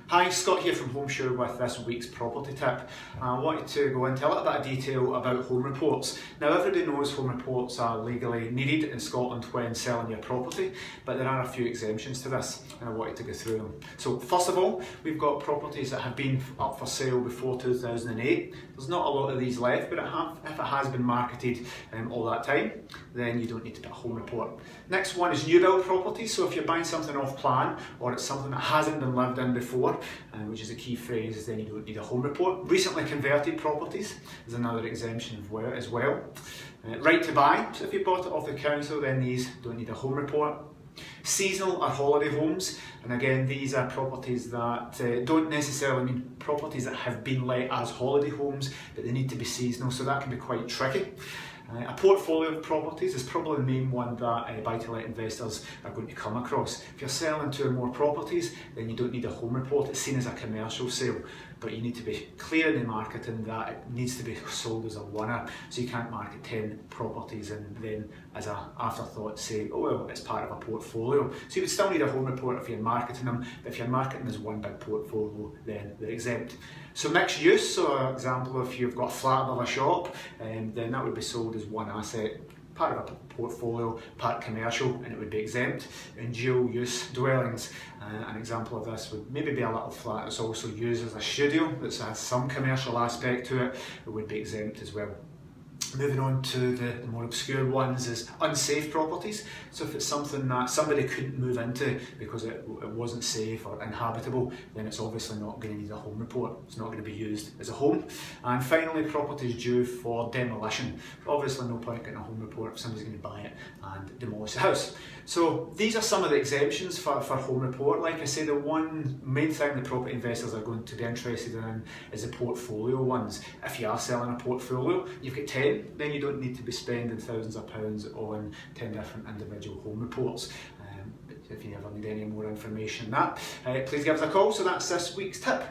Hi, Scott here from HomeSure with this week's property tip. I wanted to go into a little bit of detail about home reports. Now, everybody knows home reports are legally needed in Scotland when selling your property, but there are a few exemptions to this and I wanted to go through them. So first of all, we've got properties that have been up for sale before 2008. There's not a lot of these left, but if it has been marketed all that time, then you don't need to put a home report. Next one is new build properties. So if you're buying something off plan or it's something that hasn't been lived in before, which is a key phrase, then you don't need a home report. Recently converted properties is another exemption as well. Right to buy, so if you bought it off the council, then these don't need a home report. Seasonal or holiday homes, and again these are properties that don't necessarily mean properties that have been let as holiday homes, but they need to be seasonal, so that can be quite tricky. A portfolio of properties is probably the main one that buy-to-let investors are going to come across. If you're selling two or more properties, then you don't need a home report. It's seen as a commercial sale, but you need to be clear in the marketing that it needs to be sold as a winner. So you can't market 10 properties and then as an afterthought say, oh well, it's part of a portfolio. So you would still need a home report if you're marketing them, but if you're marketing as one big portfolio, then they're exempt. So mixed use, so for example, if you've got a flat above a shop, then that would be sold as one asset, part of a portfolio, part commercial, and it would be exempt. And dual use dwellings, an example of this would maybe be a little flat that's also used as a studio, that has some commercial aspect to it, it would be exempt as well. Moving on to the more obscure ones is unsafe properties. So if it's something that somebody couldn't move into because it wasn't safe or inhabitable, then it's obviously not going to need a home report. It's not going to be used as a home. And finally, properties due for demolition. Obviously no point getting a home report if somebody's going to buy it and demolish the house. So these are some of the exemptions for home report. Like I say, the one main thing that property investors are going to be interested in is the portfolio ones. If you are selling a portfolio, you've got 10, then you don't need to be spending thousands of pounds on 10 different individual home reports. If you ever need any more information on that, please give us a call. So that's this week's tip.